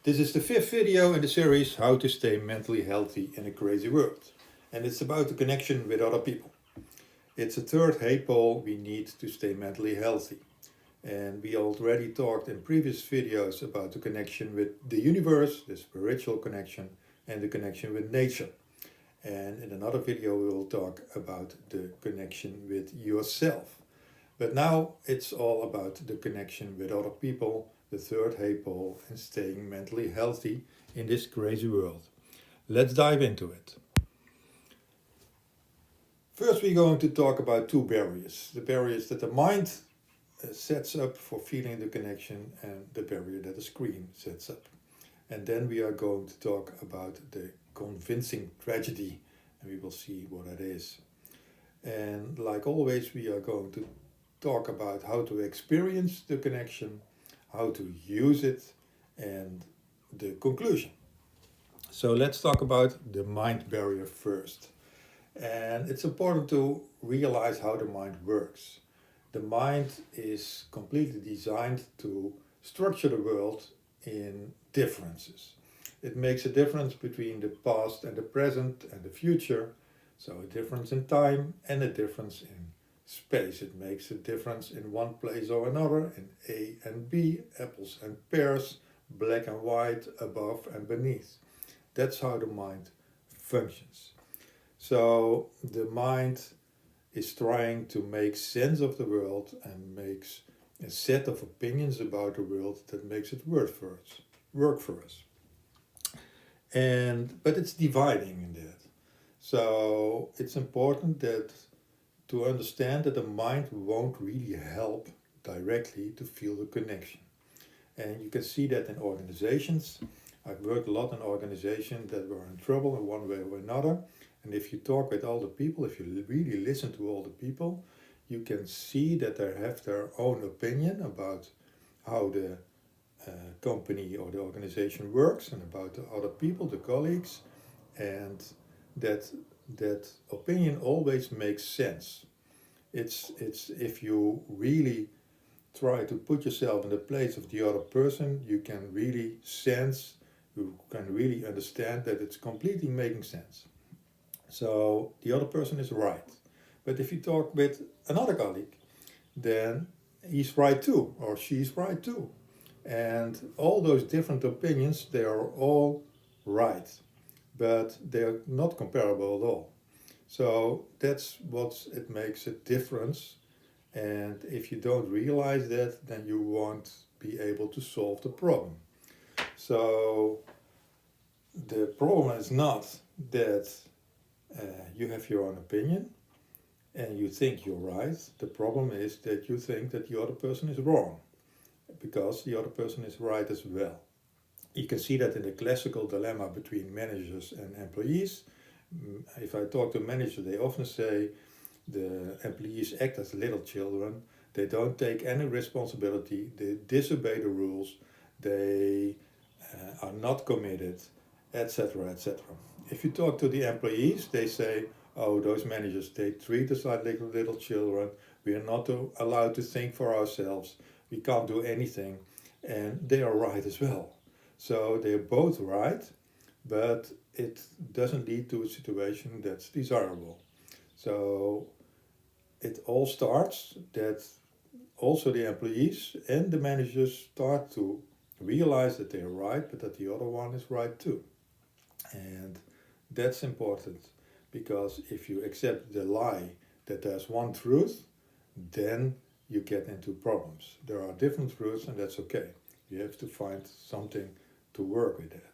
This is the fifth video in the series How to Stay Mentally Healthy in a Crazy World. And it's about the connection with other people. It's a third haypole we need to stay mentally healthy. And we already talked in previous videos about the connection with the universe, the spiritual connection, and the connection with nature. And in another video we will talk about the connection with yourself. But now it's all about the connection with other people, the third haypole, and staying mentally healthy in this crazy world. Let's dive into it. First we're going to talk about two barriers. The barriers that the mind sets up for feeling the connection and the barrier that the screen sets up. And then we are going to talk about the convincing tragedy, and we will see what that is. And like always, we are going to talk about how to experience the connection, how to use it, and the conclusion. So let's talk about the mind barrier first. And it's important to realize how the mind works. The mind is completely designed to structure the world in differences. It makes a difference between the past and the present and the future. So a difference in time and a difference in space. It makes a difference in one place or another, in A and B, apples and pears, black and white, above and beneath. That's how the mind functions. So the mind is trying to make sense of the world and makes a set of opinions about the world that makes it work for us. But it's dividing in that. So it's important that to understand that the mind won't really help directly to feel the connection. And you can see that in organizations. I've worked a lot in organizations that were in trouble in one way or another. And if you talk with all the people, if you really listen to all the people, you can see that they have their own opinion about how the company or the organization works and about the other people, the colleagues, and that opinion always makes sense. It's if you really try to put yourself in the place of the other person, you can really sense, you can really understand that it's completely making sense. So the other person is right. But if you talk with another colleague, then he's right too, or she's right too. And all those different opinions, they are all right, but they're not comparable at all. So that's what it makes a difference. And if you don't realize that, then you won't be able to solve the problem. So the problem is not that you have your own opinion and you think you're right. The problem is that you think that the other person is wrong, because the other person is right as well. You can see that in the classical dilemma between managers and employees. If I talk to managers, they often say the employees act as little children. They don't take any responsibility. They disobey the rules. They are not committed, etc., etc. If you talk to the employees, they say, oh, those managers, they treat us like little children. We are not allowed to think for ourselves. We can't do anything. And they are right as well. So they're both right, but it doesn't lead to a situation that's desirable. So it all starts that also the employees and the managers start to realize that they're right, but that the other one is right too. And that's important, because if you accept the lie that there's one truth, then you get into problems. There are different truths, and that's okay. You have to find something to work with that.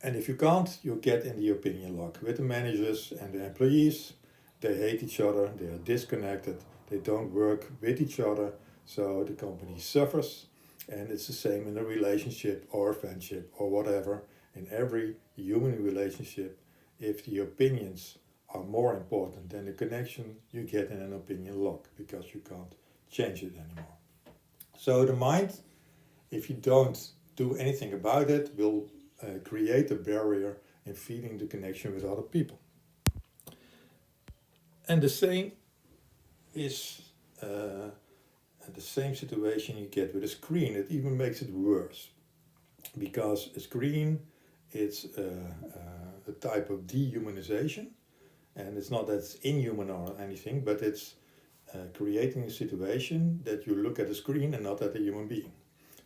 And if you can't, you get in the opinion lock with the managers and the employees. They hate each other, they are disconnected, they don't work with each other, so the company suffers. And it's the same in a relationship or a friendship or whatever. In every human relationship, if the opinions are more important than the connection, you get in an opinion lock, because you can't change it anymore. So the mind, if you don't do anything about it, will create a barrier in feeling the connection with other people. And the same is the same situation you get with a screen. It even makes it worse. because a screen it's a type of dehumanization, and it's not that it's inhuman or anything, but it's creating a situation that you look at a screen and not at a human being.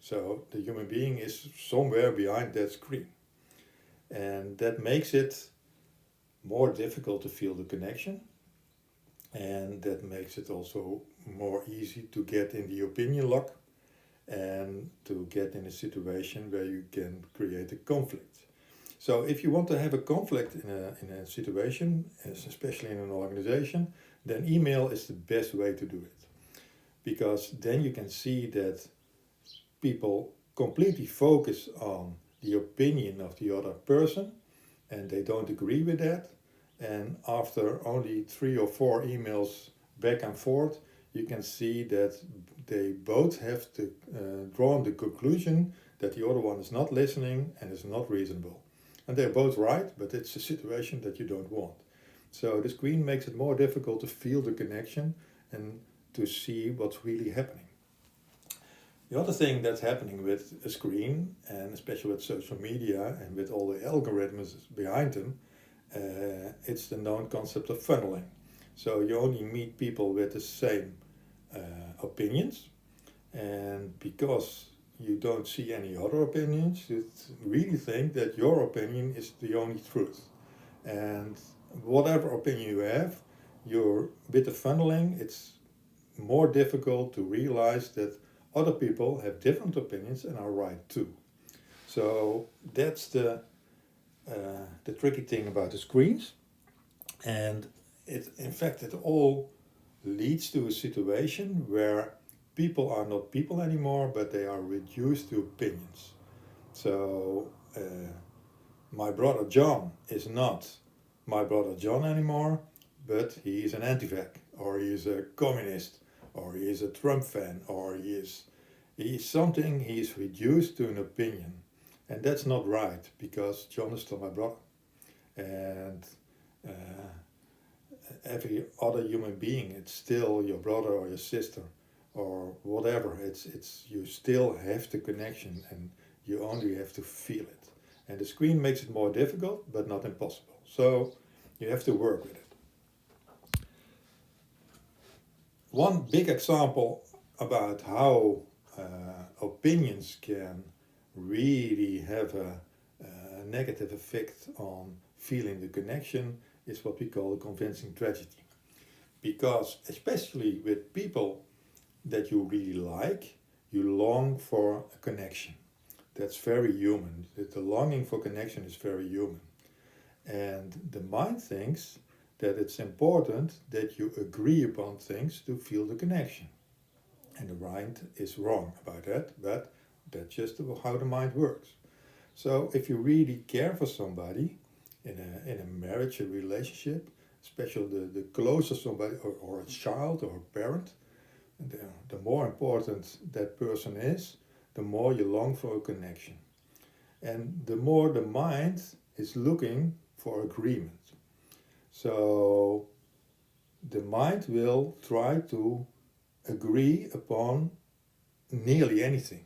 So the human being is somewhere behind that screen, and that makes it more difficult to feel the connection, and that makes it also more easy to get in the opinion lock and to get in a situation where you can create a conflict. So if you want to have a conflict in a situation, especially in an organization, then email is the best way to do it. Because then you can see that people completely focus on the opinion of the other person and they don't agree with that. And after only 3 or 4 emails back and forth, you can see that they both have drawn the conclusion that the other one is not listening and is not reasonable. And they're both right, but it's a situation that you don't want. So the screen makes it more difficult to feel the connection and to see what's really happening. The other thing that's happening with a screen, and especially with social media and with all the algorithms behind them, it's the known concept of funneling. So you only meet people with the same opinions, and because you don't see any other opinions, you really think that your opinion is the only truth. And whatever opinion you have, with the funneling, it's more difficult to realize that other people have different opinions and are right too. So that's the tricky thing about the screens. And in fact, it all leads to a situation where people are not people anymore, but they are reduced to opinions. So my brother John is not my brother John anymore, but he is an anti-vax, or he is a communist, or he is a Trump fan, or he is something. He is reduced to an opinion, and that's not right, because John is still my brother, and every other human being, it's still your brother or your sister or whatever. It's you still have the connection, and you only have to feel it. And the screen makes it more difficult, but not impossible. So you have to work with it. One big example about how opinions can really have a negative effect on feeling the connection is what we call a convincing tragedy. Because especially with people that you really like, you long for a connection. That's very human. The longing for connection is very human. And the mind thinks that it's important that you agree upon things to feel the connection. And the mind is wrong about that, but that's just how the mind works. So if you really care for somebody in a marriage, a relationship, especially the closer somebody or a child or a parent, the more important that person is, the more you long for a connection. And the more the mind is looking for agreement. So the mind will try to agree upon nearly anything.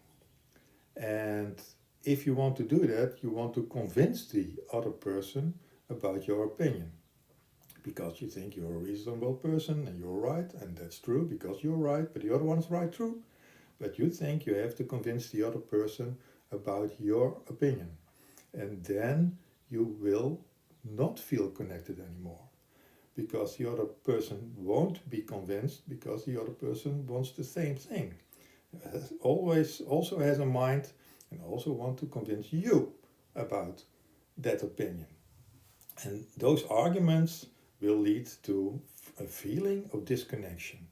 And if you want to do that, you want to convince the other person about your opinion. Because you think you're a reasonable person and you're right, and that's true because you're right, but the other one's right too. But you think you have to convince the other person about your opinion. And then you will not feel connected anymore. Because the other person won't be convinced, because the other person wants the same thing. Always also has a mind and also want to convince you about that opinion. And those arguments will lead to a feeling of disconnection.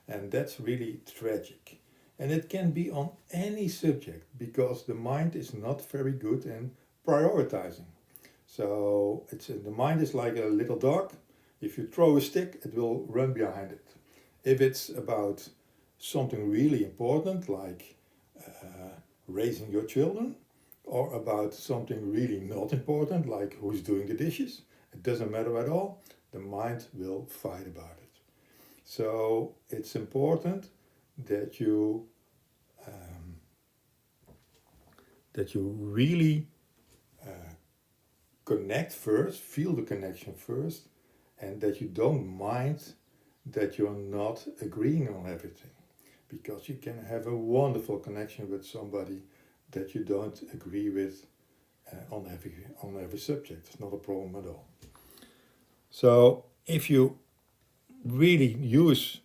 And that's really tragic. And it can be on any subject, because the mind is not very good in prioritizing. So the mind is like a little dog. If you throw a stick, it will run behind it. If it's about something really important, like raising your children, or about something really not important, like who's doing the dishes, it doesn't matter at all, the mind will fight about it. So it's important that you that you really connect first, feel the connection first, and that you don't mind that you're not agreeing on everything. Because you can have a wonderful connection with somebody that you don't agree with on every subject. It's not a problem at all. So if you really use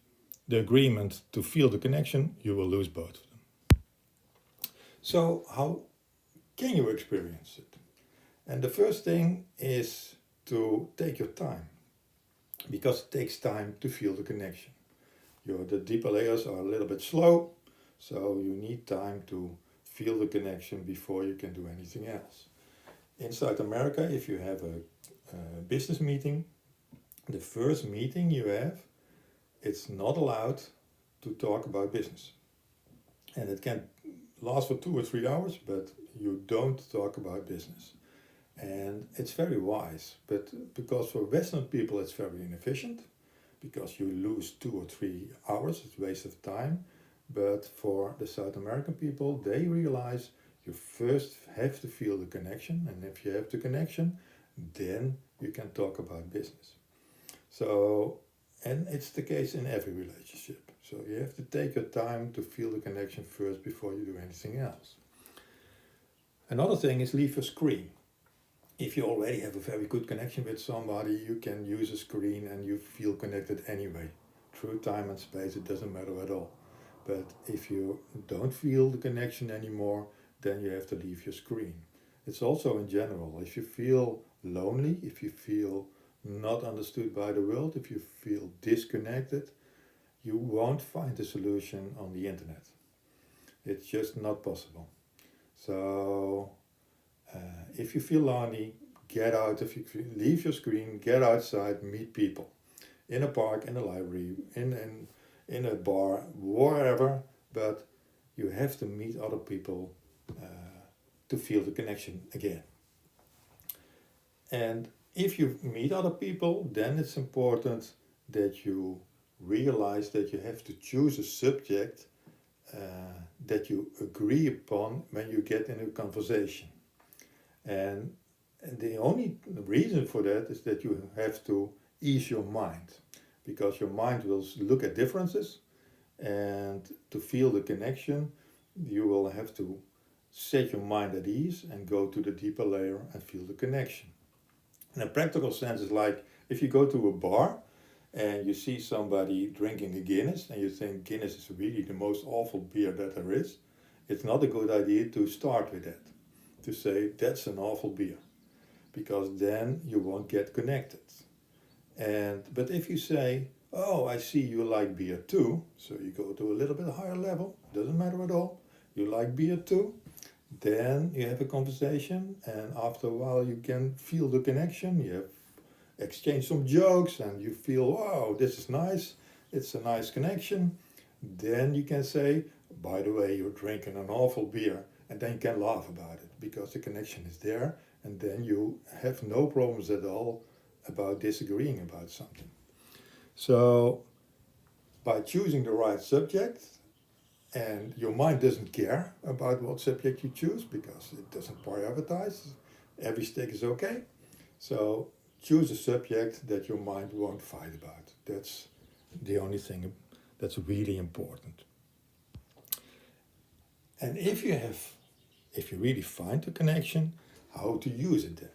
the agreement to feel the connection, you will lose both of them. So how can you experience it? And the first thing is to take your time, because it takes time to feel the connection. The deeper layers are a little bit slow, so you need time to feel the connection before you can do anything else. In South America, if you have a business meeting, the first meeting you have, it's not allowed to talk about business. And it can last for 2 or 3 hours, but you don't talk about business. And it's very wise, but because for Western people it's very inefficient, because you lose 2 or 3 hours, it's a waste of time. But for the South American people, they realize you first have to feel the connection, and if you have the connection, then you can talk about business. So, and it's the case in every relationship. So you have to take your time to feel the connection first before you do anything else. Another thing is leave your screen. If you already have a very good connection with somebody, you can use a screen and you feel connected anyway. Through time and space, it doesn't matter at all. But if you don't feel the connection anymore, then you have to leave your screen. It's also in general. If you feel lonely, if you feel not understood by the world, if you feel disconnected, you won't find a solution on the internet. It's just not possible. So if you feel lonely, get out. If you leave your screen, get outside, meet people. In a park, in a library, in a bar, wherever, but you have to meet other people to feel the connection again. And if you meet other people, then it's important that you realize that you have to choose a subject that you agree upon when you get in a conversation. And the only reason for that is that you have to ease your mind, because your mind will look at differences, and to feel the connection, you will have to set your mind at ease and go to the deeper layer and feel the connection. In a practical sense, it's like if you go to a bar and you see somebody drinking a Guinness and you think Guinness is really the most awful beer that there is, it's not a good idea to start with that, to say that's an awful beer, because then you won't get connected. But if you say, oh, I see you like beer too, so you go to a little bit higher level, doesn't matter at all, you like beer too, then you have a conversation, and after a while you can feel the connection, you have exchanged some jokes, and you feel, wow, this is nice, it's a nice connection. Then you can say, by the way, you're drinking an awful beer, and then you can laugh about it, because the connection is there, and then you have no problems at all about disagreeing about something. So by choosing the right subject, and your mind doesn't care about what subject you choose because it doesn't prioritize, every stick is okay. So choose a subject that your mind won't fight about. That's the only thing that's really important. And if you really find the connection, how to use it then.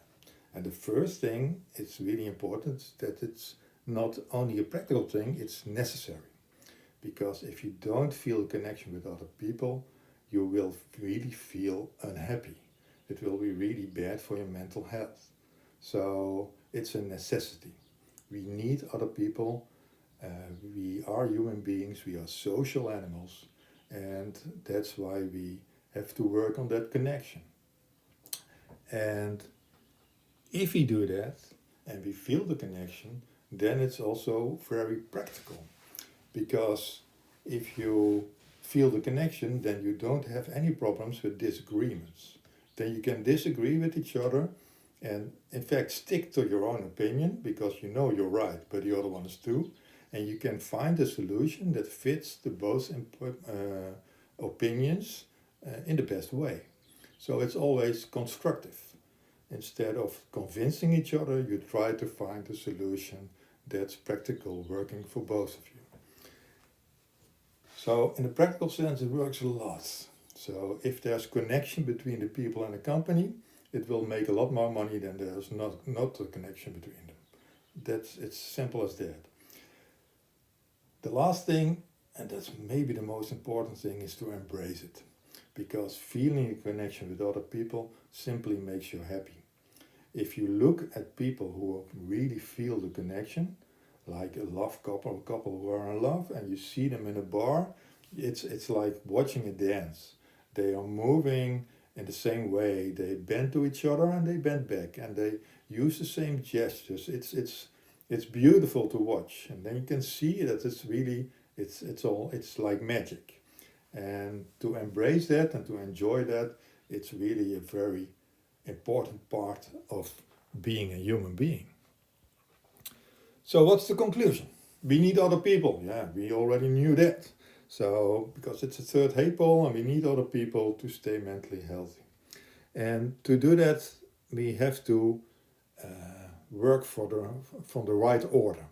And the first thing, it's really important that it's not only a practical thing, it's necessary. Because if you don't feel a connection with other people, you will really feel unhappy. It will be really bad for your mental health. So it's a necessity. We need other people. We are human beings. We are social animals. And that's why we have to work on that connection. And if we do that and we feel the connection, then it's also very practical. Because if you feel the connection, then you don't have any problems with disagreements. Then you can disagree with each other and in fact stick to your own opinion, because you know you're right, but the other one is too. And you can find a solution that fits the both opinions in the best way. So it's always constructive. Instead of convincing each other, you try to find a solution that's practical, working for both of you. So in the practical sense, it works a lot. So if there's connection between the people in the company, it will make a lot more money than there's not a connection between them. It's simple as that. The last thing, and that's maybe the most important thing, is to embrace it. Because feeling a connection with other people simply makes you happy. If you look at people who really feel the connection, like a love couple who are in love, and you see them in a bar, it's like watching a dance. They are moving in the same way. They bend to each other and they bend back, and they use the same gestures. It's beautiful to watch, and then you can see that it's like magic. And to embrace that and to enjoy that, it's really a very important part of being a human being. So what's the conclusion? We need other people. Yeah, we already knew that. So because it's a third haypole, and we need other people to stay mentally healthy. And to do that, we have to work from the right order.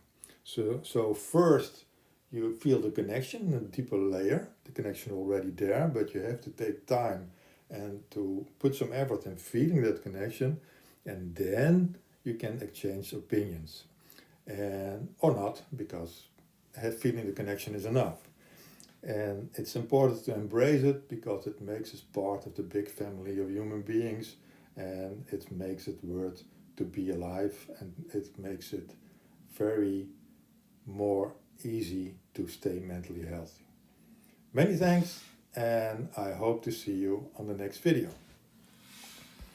So first you feel the connection, a deeper layer, the connection already there, but you have to take time and to put some effort in feeling that connection, and then you can exchange opinions, and or not, because feeling the connection is enough. And it's important to embrace it because it makes us part of the big family of human beings, and it makes it worth to be alive, and it makes it very more easy to stay mentally healthy. Many thanks, and I hope to see you on the next video.